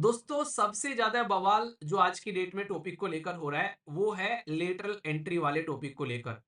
दोस्तों सबसे ज्यादा बवाल जो आज की डेट में टॉपिक को लेकर हो रहा है वो है लेटरल एंट्री वाले टॉपिक को लेकर।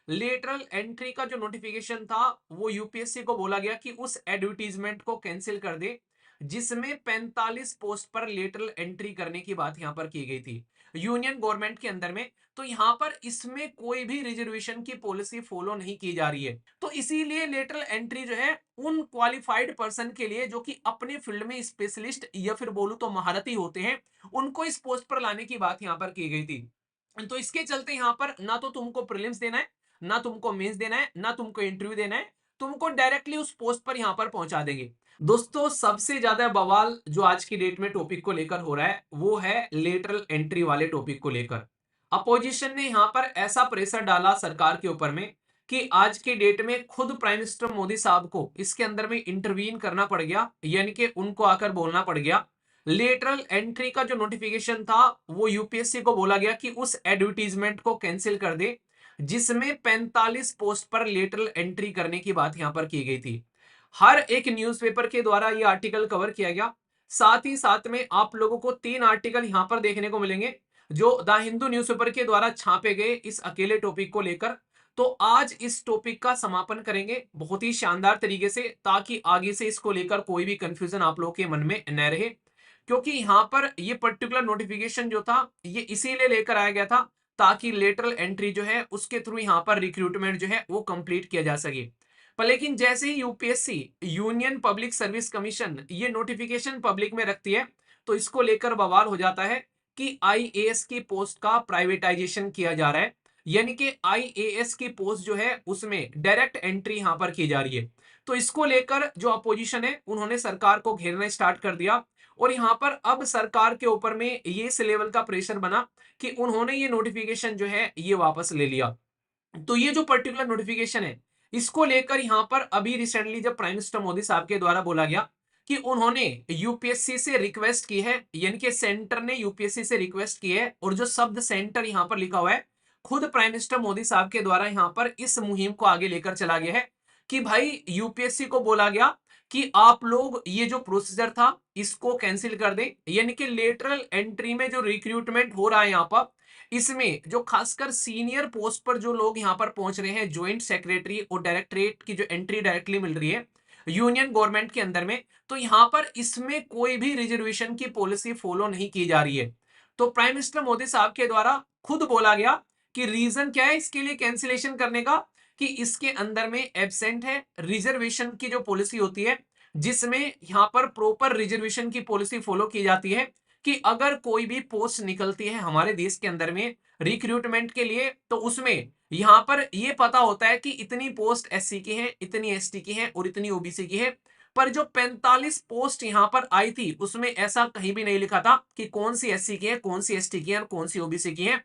लेटरल एंट्री का जो नोटिफिकेशन था वो यूपीएससी को बोला गया कि उस एडवर्टीजमेंट को कैंसिल कर दे जिसमें 45 पोस्ट पर लेटरल एंट्री करने की बात यहां पर की गई थी यूनियन गवर्नमेंट के अंदर में। तो यहां पर इसमें कोई भी रिजर्वेशन की पॉलिसी फॉलो नहीं की जा रही है। तो इसीलिए लेटरल एंट्री जो है उन क्वालिफाइड पर्सन के लिए जो कि अपने फील्ड में स्पेशलिस्ट या फिर बोलूं तो महारथी होते हैं, उनको इस पोस्ट पर लाने की बात यहां पर की गई थी। तो इसके चलते यहां पर ना तो तुमको प्रीलिम्स देना है, ना तुमको मेंस देना है, ना तुमको इंटरव्यू देना है, तुमको डायरेक्टली उस पोस्ट पर यहां पर पहुंचा देंगे। दोस्तों सबसे ज्यादा बवाल जो आज की डेट में टॉपिक को लेकर हो रहा है वो है लेटरल एंट्री वाले टॉपिक को लेकर। अपोजिशन ने यहां पर ऐसा प्रेशर डाला सरकार के ऊपर में कि आज के डेट में खुद प्राइम मिनिस्टर मोदी साहब को इसके अंदर में इंटरवीन करना पड़ गया, यानी कि उनको आकर बोलना पड़ गया। लेटरल एंट्री का जो नोटिफिकेशन था वो यूपीएससी को बोला गया कि उस एडवर्टीजमेंट को कैंसिल कर दे जिसमें 45 पोस्ट पर लेटरल एंट्री करने की बात यहां पर की गई थी। हर एक न्यूज़पेपर के द्वारा ये आर्टिकल कवर किया गया। साथ ही साथ में आप लोगों को 3 आर्टिकल यहां पर देखने को मिलेंगे जो द हिंदू न्यूज़पेपर के द्वारा छापे गए इस अकेले टॉपिक को लेकर। तो आज इस टॉपिक का समापन करेंगे बहुत ही शानदार तरीके से, ताकि आगे से इसको लेकर कोई भी कंफ्यूजन आप लोगों के मन में न रहे। क्योंकि यहां पर ये पर्टिकुलर नोटिफिकेशन जो था ये इसीलिए लेकर आया गया था ताकि लेटरल एंट्री जो है उसके थ्रू यहां पर रिक्रूटमेंट जो है वो कंप्लीट किया जा सके। पर लेकिन जैसे ही UPSC union public service commission ये नोटिफिकेशन पब्लिक में रखती है तो इसको लेकर बवाल हो जाता है कि आईएएस की पोस्ट का प्राइवेटाइजेशन किया जा रहा है, यानी कि आईएएस की पोस्ट जो है उसमें डायरेक्ट एंट्री यहां पर की जा रही है। तो इसको लेकर जो अपोजिशन है उन्होंने सरकार को घेरना स्टार्ट कर दिया और यहां पर अब सरकार के ऊपर में ये इस लेवल का प्रेशर बना कि उन्होंने ये नोटिफिकेशन जो है ये वापस ले लिया। तो ये जो पर्टिकुलर नोटिफिकेशन है इसको लेकर यहां पर अभी रिसेंटली जब प्राइम मिनिस्टर मोदी साहब के द्वारा बोला गया कि उन्होंने यूपीएससी से रिक्वेस्ट की है, यानी कि सेंटर ने यूपीएससी से रिक्वेस्ट की है, और जो शब्द सेंटर यहां पर लिखा हुआ है खुद प्राइम मिनिस्टर मोदी साहब के द्वारा यहां पर इस मुहिम को आगे लेकर चला गया है कि भाई यूपीएससी को बोला गया कि आप लोग ये जो प्रोसीजर था इसको कैंसिल कर दें, यानी कि लेटरल एंट्री में जो रिक्रूटमेंट हो रहा है यहाँ पर इसमें जो खासकर सीनियर पोस्ट पर जो लोग यहां पर पहुंच रहे हैं, ज्वाइंट सेक्रेटरी और डायरेक्टरेट की जो एंट्री डायरेक्टली मिल रही है यूनियन गवर्नमेंट के अंदर में, तो यहां पर इसमें कोई भी रिजर्वेशन की पॉलिसी फॉलो नहीं की जा रही है। तो प्राइम मिनिस्टर मोदी साहब के द्वारा खुद बोला गया कि रीजन क्या है इसके लिए कैंसिलेशन करने का, कि इसके अंदर में एब्सेंट है रिजर्वेशन की जो पॉलिसी होती है जिसमें यहां पर प्रॉपर रिजर्वेशन की पॉलिसी फॉलो की जाती है कि अगर कोई भी पोस्ट निकलती है हमारे देश के अंदर में रिक्रूटमेंट के लिए तो उसमें यहां पर यह पता होता है कि इतनी पोस्ट एससी की है, इतनी एसटी की है और इतनी ओबीसी की है। पर जो 45 पोस्ट यहां पर आई थी उसमें ऐसा कहीं भी नहीं लिखा था कि कौन सी एससी की है, कौन सी एसटी की है और कौन सी ओबीसी की है।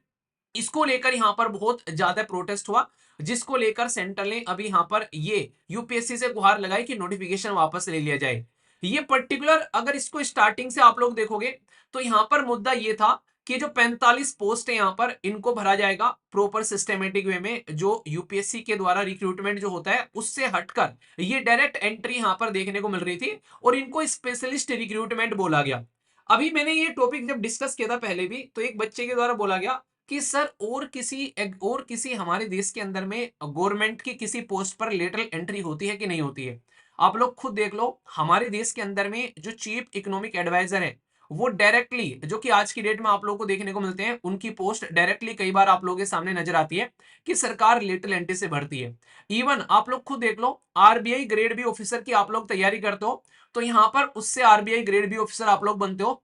इसको लेकर यहां पर बहुत ज्यादा प्रोटेस्ट हुआ जिसको लेकर सेंट्रल ने अभी यहां पर ये यूपीएससी से गुहार लगाई कि नोटिफिकेशन वापस ले लिया जाए। ये पर्टिकुलर अगर इसको स्टार्टिंग से आप लोग देखोगे तो यहां पर मुद्दा ये था कि जो 45 पोस्ट है यहां पर इनको भरा जाएगा प्रॉपर सिस्टमेटिक वे में, जो यूपीएससी के द्वारा रिक्रूटमेंट जो होता है उससे हटकर ये डायरेक्ट एंट्री यहां पर देखने को मिल रही थी और इनको स्पेशलिस्ट रिक्रूटमेंट बोला गया। अभी मैंने ये टॉपिक जब डिस्कस किया था पहले भी तो एक बच्चे के द्वारा बोला गया कि सर और किसी हमारे देश के अंदर में गवर्नमेंट की किसी पोस्ट पर लेटरल एंट्री होती है कि नहीं होती है। आप लोग खुद देख लो हमारे देश के अंदर में जो चीफ इकोनॉमिक एडवाइजर है वो डायरेक्टली जो कि आज की डेट में आप लोगों को देखने को मिलते हैं उनकी पोस्ट डायरेक्टली कई बार आप लोगों के सामने नजर आती है कि सरकार लेटरल एंट्री से भरती है। इवन आप लोग खुद देख लो आरबीआई ग्रेड बी ऑफिसर की आप लोग तैयारी करते हो तो यहां पर उससे आरबीआई ग्रेड बी ऑफिसर आप लोग बनते हो,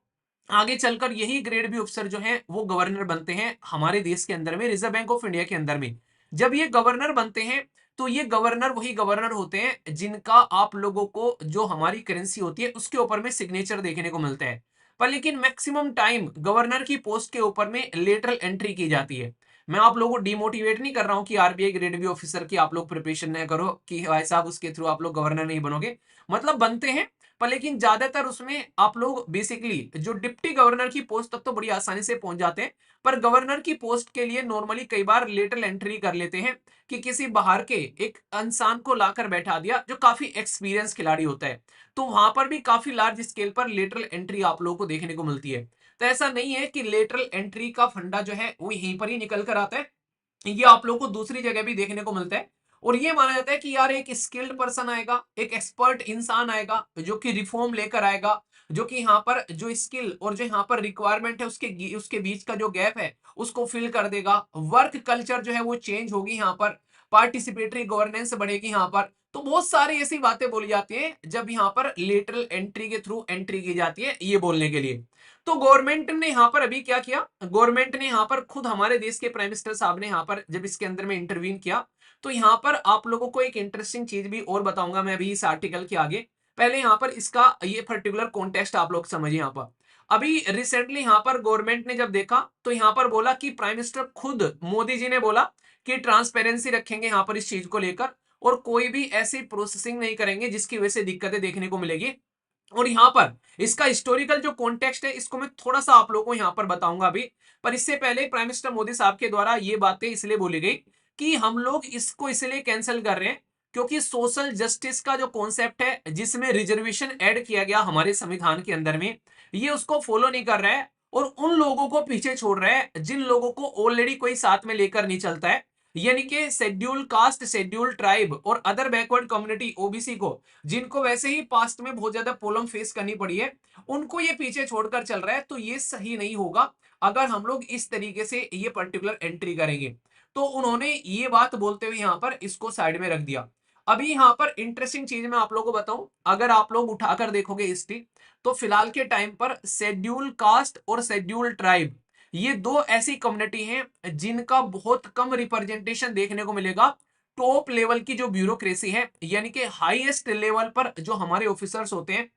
आगे चलकर यही ग्रेड बी ऑफिसर जो है वो गवर्नर बनते हैं हमारे देश के अंदर में रिजर्व बैंक ऑफ इंडिया के अंदर में। जब ये गवर्नर बनते हैं तो ये गवर्नर वही गवर्नर होते हैं जिनका आप लोगों को जो हमारी करेंसी होती है उसके ऊपर में सिग्नेचर देखने को मिलता है। पर लेकिन मैक्सिमम टाइम गवर्नर की पोस्ट के ऊपर में लेटरल एंट्री की जाती है। मैं आप लोगों को डिमोटिवेट नहीं कर रहा हूं कि आरबीआई ग्रेड बी ऑफिसर की आप लोग प्रिपरेशन न करो कि भाई साहब उसके थ्रू आप लोग गवर्नर नहीं बनोगे, मतलब बनते हैं पर लेकिन ज्यादातर उसमें आप लोग बेसिकली जो डिप्टी गवर्नर की पोस्ट तक तो बड़ी आसानी से पहुंच जाते हैं, पर गवर्नर की पोस्ट के लिए नॉर्मली कई बार लेटरल एंट्री कर लेते हैं कि किसी बाहर के एक इंसान को लाकर बैठा दिया जो काफी एक्सपीरियंस खिलाड़ी होता है, तो वहां पर भी काफी लार्ज स्केल पर लेटरल एंट्री आप लोगों को देखने को मिलती है। तो ऐसा नहीं है कि लेटरल एंट्री का फंडा जो है वो यहीं पर ही निकल कर आता है, ये आप लोगों को दूसरी जगह भी देखने को मिलता है। और ये माना जाता है कि यार एक स्किल्ड पर्सन आएगा, एक एक्सपर्ट इंसान आएगा जो कि रिफॉर्म लेकर आएगा, जो कि यहाँ पर जो स्किल और जो यहाँ पर रिक्वायरमेंट है उसके बीच का जो गैप है उसको फिल कर देगा। वर्क कल्चर जो है वो चेंज होगी, यहाँ पर पार्टिसिपेटरी गवर्नेंस बढ़ेगी यहाँ पर। तो बहुत सारी ऐसी बातें बोली जाती हैं जब यहाँ पर लेटरल एंट्री के थ्रू एंट्री की जाती है ये बोलने के लिए। तो गवर्नमेंट ने यहाँ पर अभी क्या किया, गवर्नमेंट ने यहाँ पर खुद हमारे देश के प्राइम मिनिस्टर साहब ने यहाँ पर जब इसके अंदर में इंटरवीन किया, तो यहाँ पर आप लोगों को एक इंटरेस्टिंग चीज भी और बताऊंगा मैं अभी इस आर्टिकल के आगे। पहले यहाँ पर इसका ये पर्टिकुलर कॉन्टेक्स्ट आप लोग समझिए। यहाँ पर अभी रिसेंटली यहाँ पर गवर्नमेंट ने जब देखा तो यहाँ पर बोला कि प्राइम मिनिस्टर खुद मोदी जी ने बोला कि ट्रांसपेरेंसी रखेंगे यहाँ पर इस चीज को लेकर, और कोई भी ऐसी प्रोसेसिंग नहीं करेंगे जिसकी वजह से दिक्कतें देखने को मिलेगी। और यहाँ पर इसका हिस्टोरिकल जो कॉन्टेक्स्ट है इसको मैं थोड़ा सा आप लोगों को यहाँ पर बताऊंगा अभी। पर इससे पहले प्राइम मिनिस्टर मोदी साहब के द्वारा ये बातें इसलिए बोली गई कि हम लोग इसको इसलिए कैंसिल कर रहे हैं क्योंकि सोशल जस्टिस का जो कॉन्सेप्ट है जिसमें रिजर्वेशन ऐड किया गया हमारे संविधान के अंदर में, ये उसको फॉलो नहीं कर रहा है और उन लोगों को पीछे छोड़ रहा है जिन लोगों को ऑलरेडी कोई साथ में लेकर नहीं चलता है, यानी कि शेड्यूल कास्ट, शेड्यूल ट्राइब और अदर बैकवर्ड कम्युनिटी ओबीसी को, जिनको वैसे ही पास्ट में बहुत ज्यादा प्रॉब्लम फेस करनी पड़ी है, उनको ये पीछे छोड़कर चल रहा है। तो ये सही नहीं होगा अगर हम लोग इस तरीके से ये पर्टिकुलर एंट्री करेंगे। तो उन्होंने ये बात बोलते हुए यहाँ पर इसको साइड में रख दिया। अभी यहाँ पर इंटरेस्टिंग चीज मैं आप लोगों को बताऊं, अगर आप लोग उठाकर देखोगे हिस्ट्री, तो फिलहाल के टाइम पर शेड्यूल कास्ट और शेड्यूल ट्राइब ये दो ऐसी कम्युनिटी हैं जिनका बहुत कम रिप्रेजेंटेशन देखने को मिलेगा टॉप लेवल की जो ब्यूरोक्रेसी है, यानी कि हाईएस्ट लेवल पर जो हमारे ऑफिसर्स होते हैं,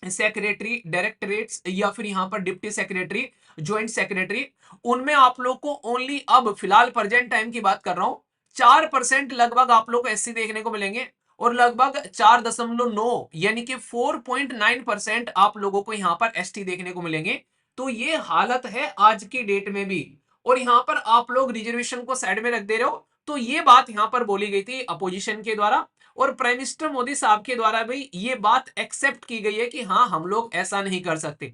सेक्रेटरी, डायरेक्टरेट्स या फिर यहाँ पर डिप्टी सेक्रेटरी, ज्वाइंट सेक्रेटरी, उनमें आप लोग को ओनली अब फिलहाल प्रेजेंट टाइम की बात कर रहा हूं 4% लगभग आप लोग को एससी देखने को मिलेंगे, और लगभग 4.9 यानी कि 4.9% आप लोगों को यहाँ पर एसटी देखने को मिलेंगे। तो ये हालत है आज की डेट में भी। और यहाँ पर आप लोग रिजर्वेशन को साइड में रख दे रहे हो, तो ये बात यहाँ पर बोली गई थी अपोजिशन के द्वारा, और प्राइम मिनिस्टर मोदी साहब के द्वारा भी ये बात एक्सेप्ट की गई है कि हाँ हम लोग ऐसा नहीं कर सकते।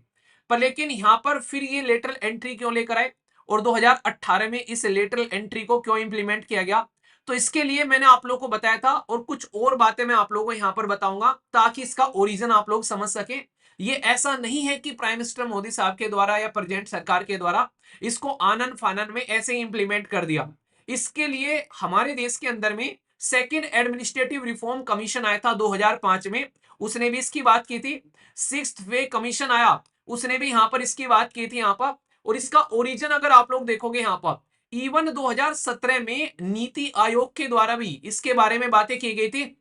पर लेकिन यहाँ पर फिर ये लेटरल एंट्री क्यों लेकर आए और 2018 में इस लेटरल एंट्री को क्यों इंप्लीमेंट किया गया, तो इसके लिए मैंने आप लोगों को बताया था और कुछ और बातें मैं आप लोगों को यहाँ पर बताऊंगा ताकि इसका ओरिजिन आप लोग समझ सके। ये ऐसा नहीं है कि प्राइम मिनिस्टर मोदी साहब के द्वारा या प्रेजेंट सरकार के द्वारा इसको आनन फानन में ऐसे ही इंप्लीमेंट कर दिया। इसके लिए हमारे देश के अंदर में सेकेंड एडमिनिस्ट्रेटिव रिफॉर्म कमीशन आया था 2005 में, उसने भी इसकी बात की थी। सिक्स्थ वे कमीशन आया, उसने भी यहाँ पर इसकी बात की थी यहाँ पर। और इसका ओरिजिन अगर आप लोग देखोगे यहाँ पर इवन 2017 में नीति आयोग के द्वारा भी इसके बारे में बातें की गई थी,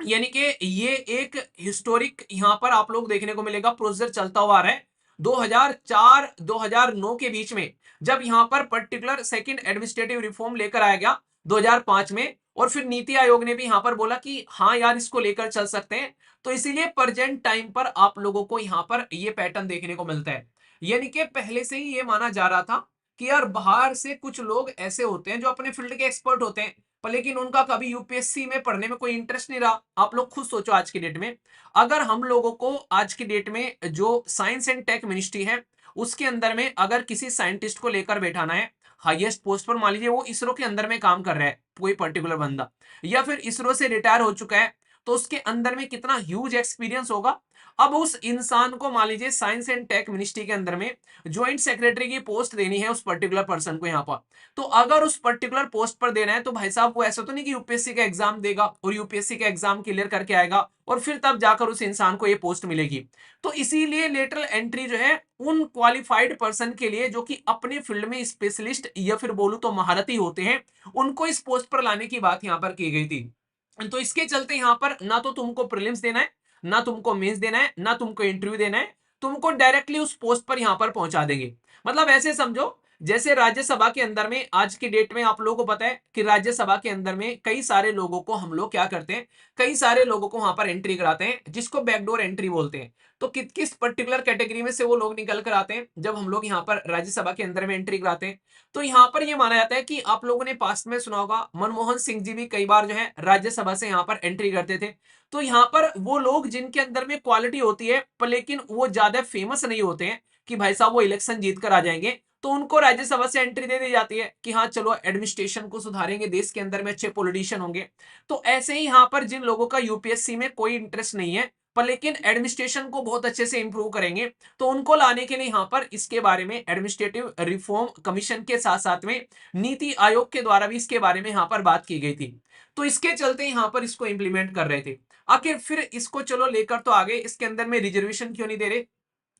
यानी कि ये एक हिस्टोरिक यहाँ पर आप लोग देखने को मिलेगा प्रोसीजर चलता हुआ आ रहा है 2004-2009 के बीच में, जब यहाँ पर पर्टिकुलर सेकंड एडमिनिस्ट्रेटिव रिफॉर्म लेकर आया गया 2005 में, और फिर नीति आयोग ने भी यहाँ पर बोला कि हाँ यार इसको लेकर चल सकते हैं। तो इसीलिए प्रेजेंट टाइम पर आप लोगों को यहाँ पर ये पैटर्न देखने को मिलता है, यानी कि पहले से ही ये माना जा रहा था कि यार बाहर से कुछ लोग ऐसे होते हैं जो अपने फील्ड के एक्सपर्ट होते हैं, पर लेकिन उनका कभी यूपीएससी में पढ़ने में कोई इंटरेस्ट नहीं रहा। आप लोग खुद सोचो आज की डेट में अगर हम लोगों को आज की डेट में जो साइंस एंड टेक मिनिस्ट्री है उसके अंदर में अगर किसी साइंटिस्ट को लेकर बैठाना है हाईएस्ट पोस्ट पर, मान लीजिए वो इसरो के अंदर में काम कर रहा है कोई पर्टिकुलर बंदा, या फिर इसरो से रिटायर हो चुका है, तो उसके अंदर में कितना ह्यूज एक्सपीरियंस होगा। अब उस इंसान को मान लीजिए साइंस एंड टेक मिनिस्ट्री के अंदर में ज्वाइंट सेक्रेटरी की पोस्ट देनी है उस पर्टिकुलर पर्सन को यहाँ पर, तो अगर उस पर्टिकुलर पोस्ट पर देना है तो भाई साहब वो ऐसा तो नहीं कि यूपीएससी का एग्जाम देगा और यूपीएससी का एग्जाम क्लियर करके आएगा और फिर तब जाकर उस इंसान को ये पोस्ट मिलेगी। तो इसीलिए लेटरल एंट्री जो है उन क्वालिफाइड पर्सन के लिए जो कि अपने फील्ड में स्पेशलिस्ट या फिर बोलूं तो महारथी होते हैं, उनको इस पोस्ट पर लाने की बात यहाँ पर की गई थी। तो इसके चलते यहाँ पर ना तो तुमको प्रीलिम्स देना है, ना तुमको मेंस देना है, ना तुमको इंटरव्यू देना है, तुमको डायरेक्टली उस पोस्ट पर यहाँ पर पहुंचा देंगे। मतलब ऐसे समझो जैसे राज्यसभा के अंदर में आज की डेट में आप लोगों को पता है कि राज्यसभा के अंदर में कई सारे लोगों को हम लोग क्या करते हैं, कई सारे लोगों को वहां पर एंट्री कराते हैं जिसको बैकडोर एंट्री बोलते हैं। तो किस पर्टिकुलर कैटेगरी में से वो लोग निकल कर आते हैं जब हम लोग यहाँ पर राज्यसभा के अंदर में एंट्री कराते हैं। तो यहाँ पर ये माना जाता है कि आप लोगों ने पास्ट में सुना होगा मनमोहन सिंह जी भी कई बार जो है राज्यसभा से यहाँ पर एंट्री करते थे। तो यहाँ पर वो लोग जिनके अंदर में क्वालिटी होती है पर लेकिन वो ज्यादा फेमस नहीं होते हैं कि भाई साहब वो इलेक्शन जीत कर आ जाएंगे, तो उनको राज्यसभा से एंट्री दे दी जाती है कि हाँ चलो एडमिनिस्ट्रेशन को सुधारेंगे, देश के अंदर में अच्छे पॉलिटिशियन होंगे। तो ऐसे ही यहाँ पर जिन लोगों का यूपीएससी में कोई इंटरेस्ट नहीं है पर लेकिन एडमिनिस्ट्रेशन को बहुत अच्छे से इंप्रूव करेंगे, तो उनको लाने के लिए यहाँ पर इसके बारे में एडमिनिस्ट्रेटिव रिफॉर्म कमीशन के साथ साथ में नीति आयोग के द्वारा भी इसके बारे में यहाँ पर बात की गई थी। तो इसके चलते यहाँ पर इसको इंप्लीमेंट कर रहे थे। आखिर फिर इसको चलो लेकर तो आगे, इसके अंदर में रिजर्वेशन क्यों नहीं दे रहे?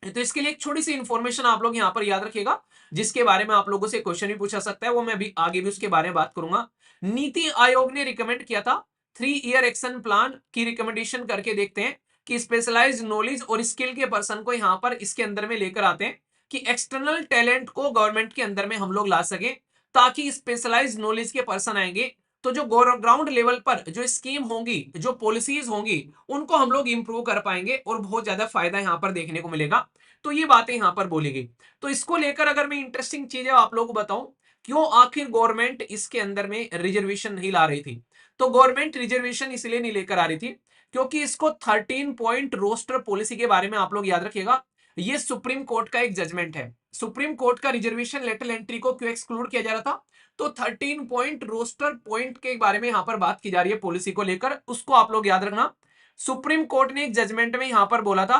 तो इसके लिए एक छोटी सी इंफॉर्मेशन आप लोग यहाँ पर याद रखिएगा जिसके बारे में आप लोगों से क्वेश्चन भी पूछा सकता है, वो मैं अभी आगे भी उसके बारे में बात करूंगा। नीति आयोग ने रिकमेंड किया था 3 ईयर एक्शन प्लान की रिकमेंडेशन करके देखते हैं कि स्पेशलाइज्ड नॉलेज और स्किल के पर्सन को यहाँ पर इसके अंदर में लेकर आते हैं कि एक्सटर्नल टैलेंट को गवर्नमेंट के अंदर में हम लोग ला सके, ताकि स्पेशलाइज्ड नॉलेज के पर्सन आएंगे तो जो ग्राउंड लेवल पर जो स्कीम होंगी, जो पॉलिसीज होंगी, उनको हम लोग इंप्रूव कर पाएंगे और बहुत ज्यादा फायदा यहाँ पर देखने को मिलेगा। तो ये बातें यहाँ पर बोली गई। तो इसको लेकर अगर मैं इंटरेस्टिंग चीज है आप लोगों को बताऊं, क्यों आखिर गवर्नमेंट इसके अंदर में रिजर्वेशन नहीं ला रही थी। तो गवर्नमेंट रिजर्वेशन इसलिए नहीं लेकर आ रही थी क्योंकि इसको 13 पॉइंट रोस्टर पॉलिसी के बारे में आप लोग याद रखिएगा, ये सुप्रीम कोर्ट का एक जजमेंट है। सुप्रीम कोर्ट का रिजर्वेशन लेटरल एंट्री को क्यों एक्सक्लूड किया जा रहा था, तो 13 पॉइंट रोस्टर पॉइंट के बारे में यहां पर बात की जा रही है पॉलिसी को लेकर, उसको आप लोग याद रखना। सुप्रीम कोर्ट ने एक जजमेंट में यहां पर बोला था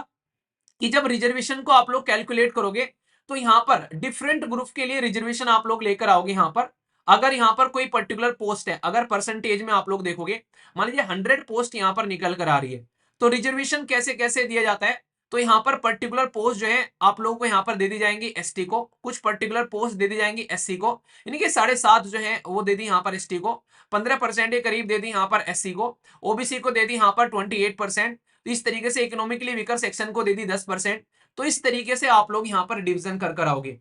कि जब रिजर्वेशन को आप लोग कैलकुलेट करोगे तो यहां पर डिफरेंट ग्रुप के लिए रिजर्वेशन आप लोग लेकर आओगे। यहां पर अगर यहां पर कोई पर्टिकुलर पोस्ट है, अगर परसेंटेज में आप लोग देखोगे, मान लीजिए 100 पोस्ट यहां पर निकल कर आ रही है, तो रिजर्वेशन कैसे कैसे दिया जाता है। तो यहां पर पर्टिकुलर पोस्ट जो है आप लोगों को यहां पर दे दी जाएंगी एसटी को, कुछ पर्टिकुलर पोस्ट दे दी जाएंगी एससी को, यानी कि 7.5 जो है वो दे दी यहां पर एसटी को, 15% के करीब दे दी यहां पर एससी को, ओबीसी को दे दी यहां पर 28%, तो इस तरीके से इकोनॉमिकली वीकर सेक्शन को दे दी 10%। तो इस तरीके से आप लोग यहाँ पर डिवीजन कर कर आओगे।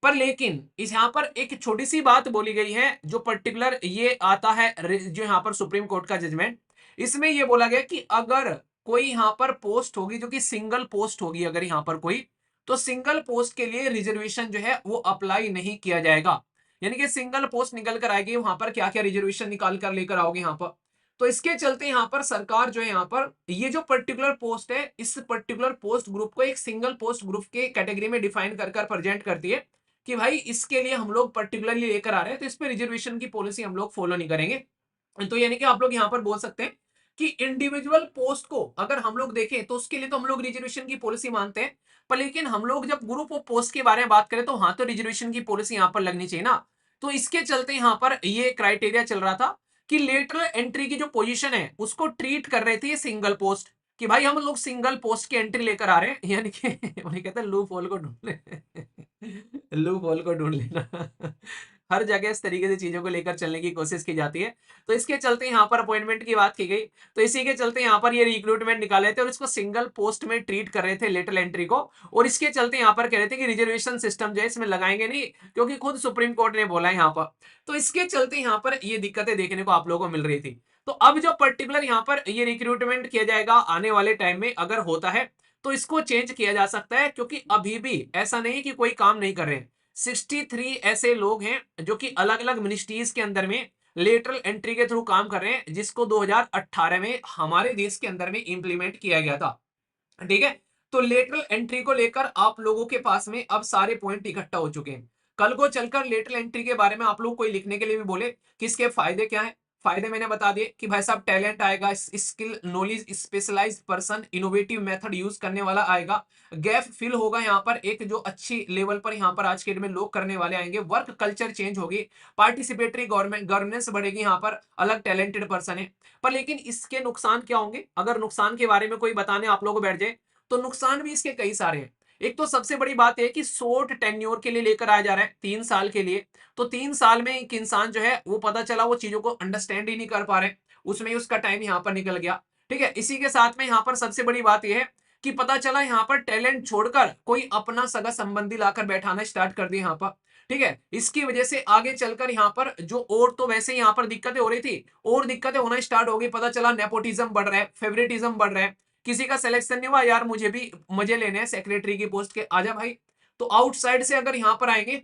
पर लेकिन इस यहाँ पर एक छोटी सी बात बोली गई है जो पर्टिकुलर ये आता है जो यहाँ पर सुप्रीम कोर्ट का जजमेंट, इसमें ये बोला गया कि अगर कोई यहाँ पर पोस्ट होगी जो कि सिंगल पोस्ट होगी, अगर यहाँ पर कोई, तो सिंगल पोस्ट के लिए रिजर्वेशन जो है वो अप्लाई नहीं किया जाएगा। यानी कि सिंगल पोस्ट निकल कर आएगी, वहां पर क्या क्या रिजर्वेशन निकाल कर लेकर आओगे यहाँ पर। तो इसके चलते यहाँ पर सरकार जो है यहाँ पर ये जो पर्टिकुलर पोस्ट है, इस पर्टिकुलर पोस्ट ग्रुप को एक सिंगल पोस्ट ग्रुप के कैटेगरी में डिफाइन कर कर प्रेजेंट करती है कि भाई इसके लिए हम लोग पर्टिकुलरली लेकर आ रहे हैं, तो इस पे रिजर्वेशन की पॉलिसी हम लोग फॉलो नहीं करेंगे। तो यानी कि आप लोग यहाँ पर बोल सकते हैं कि इंडिविजुअल पोस्ट को अगर हम लोग देखें तो उसके लिए तो हम लोग रिजर्वेशन की पॉलिसी मानते हैं, पर लेकिन हम लोग जब ग्रुप ऑफ पोस्ट के बारे में बात करें तो हाँ तो रिजर्वेशन की पॉलिसी यहाँ पर लगनी चाहिए ना। तो इसके चलते यहाँ पर ये क्राइटेरिया चल रहा था कि लेटरल एंट्री की जो पोजीशन है उसको ट्रीट कर रहे थे ये सिंगल पोस्ट, कि भाई हम लोग सिंगल पोस्ट की एंट्री लेकर आ रहे हैं, यानी कि वही कहते हैं लूप होल को ढूंढ ले लूप होल को ढूंढ लेना। हर जगह इस तरीके से चीजों को लेकर चलने की कोशिश की जाती है। तो इसके चलते यहाँ पर अपॉइंटमेंट की बात की गई, तो इसी के चलते यहाँ पर ये रिक्रूटमेंट निकाले थे और इसको सिंगल पोस्ट में ट्रीट कर रहे थे लेटरल एंट्री को, और इसके चलते यहाँ पर कह रहे थे कि रिजर्वेशन सिस्टम जो है इसमें लगाएंगे नहीं, क्योंकि खुद सुप्रीम कोर्ट ने बोला है यहाँ पर। तो इसके चलते यहाँ पर ये दिक्कतें देखने को आप लोगों को मिल रही थी। तो अब जो पर्टिकुलर यहाँ पर ये रिक्रूटमेंट किया जाएगा आने वाले टाइम में अगर होता है तो इसको चेंज किया जा सकता है, क्योंकि अभी भी ऐसा नहीं कि कोई काम नहीं कर रहे हैं। 63 ऐसे लोग हैं जो कि अलग अलग मिनिस्ट्रीज के अंदर में लेटरल एंट्री के थ्रू काम कर रहे हैं, जिसको 2018 में हमारे देश के अंदर में इंप्लीमेंट किया गया था। ठीक है, तो लेटरल एंट्री को लेकर आप लोगों के पास में अब सारे पॉइंट इकट्ठा हो चुके हैं। कल को चलकर लेटरल एंट्री के बारे में आप लोग कोई लिखने के लिए भी बोले कि इसके फायदे क्या है, फायदे मैंने बता दिए कि भाई साहब टैलेंट आएगा, skill knowledge specialised person innovative method use करने वाला आएगा, गैप फिल होगा यहाँ पर एक जो अच्छी लेवल पर यहाँ पर आज के डेट में लोग करने वाले आएंगे, वर्क कल्चर चेंज होगी, पार्टिसिपेटरी गवर्नमेंट गवर्नेंस बढ़ेगी, यहाँ पर अलग टैलेंटेड पर्सन है। पर लेकिन इसके नुकसान क्या होंगे, अगर नुकसान के बारे में कोई बताने आप लोगों को बैठ जाए तो नुकसान भी इसके कई सारे हैं। एक तो सबसे बड़ी बात है कि शॉर्ट टेन्योर के लिए लेकर आया जा रहा है 3 साल के लिए, तो 3 साल में एक इंसान जो है वो पता चला वो चीजों को अंडरस्टैंड ही नहीं कर पा रहे, उसमें ही उसका टाइम यहाँ पर निकल गया। ठीक है, इसी के साथ में यहाँ पर सबसे बड़ी बात यह है कि पता चला यहाँ पर टैलेंट छोड़कर कोई अपना सगा संबंधी लाकर बैठाना स्टार्ट कर दिया यहाँ पर। ठीक है, इसकी वजह से आगे चलकर यहाँ पर जो और तो वैसे ही यहाँ पर दिक्कतें हो रही थी, और दिक्कतें होना स्टार्ट हो गई। पता चला नेपोटिज्म बढ़ रहा है, फेवरेटिज्म बढ़ रहा है, किसी का सिलेक्शन नहीं हुआ, यार मुझे भी मजे लेने हैं सेक्रेटरी की पोस्ट के, आजा भाई। तो आउटसाइड से अगर यहाँ पर आएंगे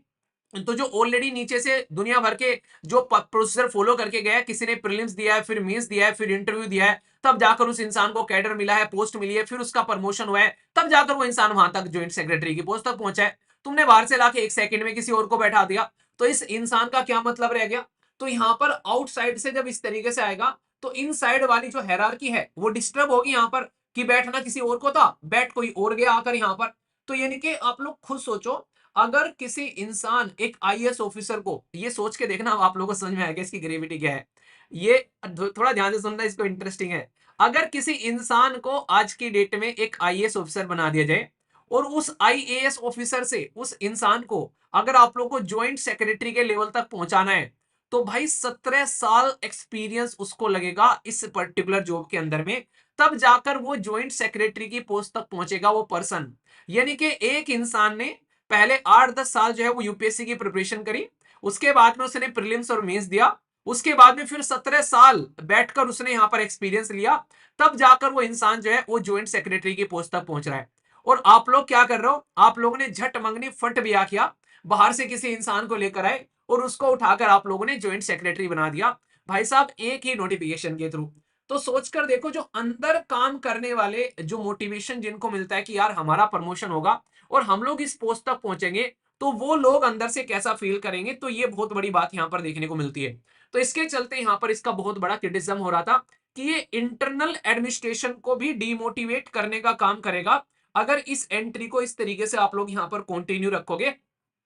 तो जो ऑलरेडी नीचे से दुनिया भर के जो प्रोसीजर फॉलो करके गया है, किसी ने प्रीलिम्स दिया है, फिर मेंस दिया है, फिर इंटरव्यू दिया है, तब जाकर उस इंसान को कैडर मिला है, पोस्ट मिली है, फिर उसका प्रमोशन हुआ है, तब जाकर वो इंसान वहां तक ज्वाइंट सेक्रेटरी की पोस्ट तक पहुंचा है। तुमने बाहर से लाके एक सेकंड में किसी और को बैठा दिया, तो इस इंसान का क्या मतलब रह गया। तो यहां पर आउटसाइड से जब इस तरीके से आएगा तो इनसाइड वाली जो हायरार्की है वो डिस्टर्ब होगी यहां पर, कि बैठना किसी और को था, बैठ कोई और गया आकर यहां पर। तो यानी कि आप लोग खुद सोचो, अगर किसी इंसान एक आईएएस ऑफिसर को, ये सोच के देखना आप लोगों को समझ में आएगा इसकी ग्रेविटी क्या है। ये थोड़ा ध्यान से सुनना, इसको इंटरेस्टिंग है। अगर किसी इंसान को आज की डेट में एक आईएएस ऑफिसर बना दिया जाए, और उस आईएएस ऑफिसर से उस इंसान को अगर आप लोग को ज्वाइंट सेक्रेटरी के लेवल तक पहुंचाना है, तो भाई 17 साल एक्सपीरियंस उसको लगेगा इस पर्टिकुलर जॉब के अंदर में, तब जाकर वो ज्वाइंट सेक्रेटरी की पोस्ट तक पहुंचेगा वो पर्सन। यानी कि एक इंसान ने पहले 8-10 साल जो है वो यूपीएससी की प्रिपरेशन करी, उसके बाद में उसने प्रीलिम्स और मेंस दिया, उसके बाद में फिर 17 साल बैठकर उसने यहां पर एक्सपीरियंस लिया, तब जाकर वो इंसान जो है वो ज्वाइंट सेक्रेटरी की पोस्ट तक पहुंच रहा है। और आप लोग क्या कर रहे हो, आप लोगों ने झट मंगनी फट बिया किया, बाहर से किसी इंसान को लेकर आए और उसको उठाकर आप लोगों ने ज्वाइंट सेक्रेटरी बना दिया, भाई साहब एक ही नोटिफिकेशन के थ्रू। तो सोचकर देखो, जो अंदर काम करने वाले जो मोटिवेशन जिनको मिलता है कि यार हमारा प्रमोशन होगा और हम लोग इस पोस्ट तक पहुंचेंगे, तो वो लोग अंदर से कैसा फील करेंगे, तो ये बहुत बड़ी बात यहां पर देखने को मिलती है। तो इसके चलते यहां पर इसका बहुत बड़ा क्रिटिसिज्म हो रहा था कि ये इंटरनल एडमिनिस्ट्रेशन को भी डीमोटिवेट करने का काम करेगा, अगर इस एंट्री को इस तरीके से आप लोग यहां पर कंटिन्यू रखोगे।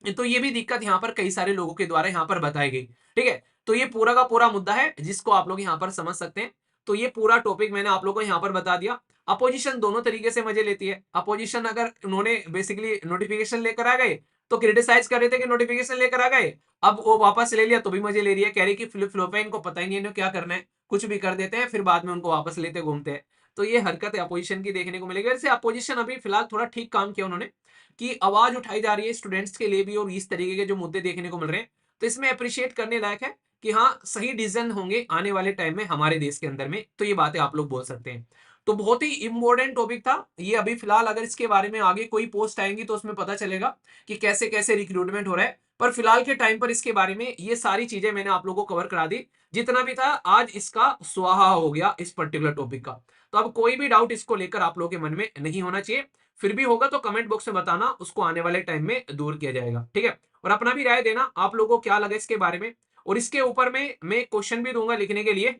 तो ये भी दिक्कत यहां पर कई सारे लोगों के द्वारा यहां पर बताई गई। ठीक है, तो ये पूरा का पूरा मुद्दा है जिसको आप लोग यहां पर समझ सकते हैं। तो ये पूरा टॉपिक मैंने आप लोगों को यहां पर बता दिया। अपोजिशन दोनों तरीके से मजे लेती है। अपोजिशन अगर उन्होंने बेसिकली नोटिफिकेशन लेकर आ गए तो क्रिटिसाइज कर रहे थे कि नोटिफिकेशन लेकर आ गए, अब वो वापस ले लिया तो भी मजे ले रही है, कह रही कि फ्लिप फ्लॉप है, इनको पता ही नहीं है इन्हें क्या करना है, कुछ भी कर देते हैं फिर बाद में उनको वापस लेते घूमते हैं। तो ये हरकत है अपोजिशन की देखने को मिलेगी। वैसे अपोजिशन अभी फिलहाल थोड़ा ठीक काम किया उन्होंने, कि आवाज उठाई जा रही है स्टूडेंट्स के लिए भी और इस तरीके के जो मुद्दे देखने को मिल रहे हैं, तो इसमें अप्रिशिएट करने लायक है कि हाँ सही डिसीजन होंगे आने वाले टाइम में हमारे देश के अंदर में। तो ये बातें आप लोग बोल सकते हैं। तो बहुत ही इंपॉर्टेंट टॉपिक था ये। अभी फिलहाल अगर इसके बारे में आगे कोई पोस्ट आएंगी तो उसमें पता चलेगा कि कैसे कैसे रिक्रूटमेंट हो रहा है, पर फिलहाल के टाइम पर इसके बारे में ये सारी चीजें मैंने आप लोगों को कवर करा दी। जितना भी था आज इसका स्वाहा हो गया इस पर्टिकुलर टॉपिक का। तो अब कोई भी डाउट इसको लेकर आप लोगों के मन में नहीं होना चाहिए, फिर भी होगा तो कमेंट बॉक्स में बताना, उसको आने वाले टाइम में दूर किया जाएगा। ठीक है, और अपना भी राय देना आप लोगों को क्या लगा इसके बारे में। और इसके ऊपर में मैं क्वेश्चन भी दूंगा लिखने के लिए,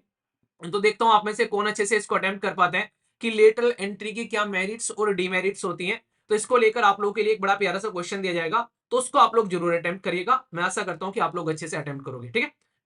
तो देखता हूं आप में से कौन अच्छे से इसको अटेम्प्ट कर पाते हैं कि लेटरल एंट्री की क्या मेरिट्स और डीमेरिट्स होती हैं। तो इसको लेकर आप लोगों के लिए एक बड़ा प्यारा सा क्वेश्चन दिया जाएगा, तो उसको आप लोग जरूर अटेम्प्ट करिएगा। मैं आशा करता हूं कि आप लोग अच्छे से अटेम्प्ट करोगे। ठीक है।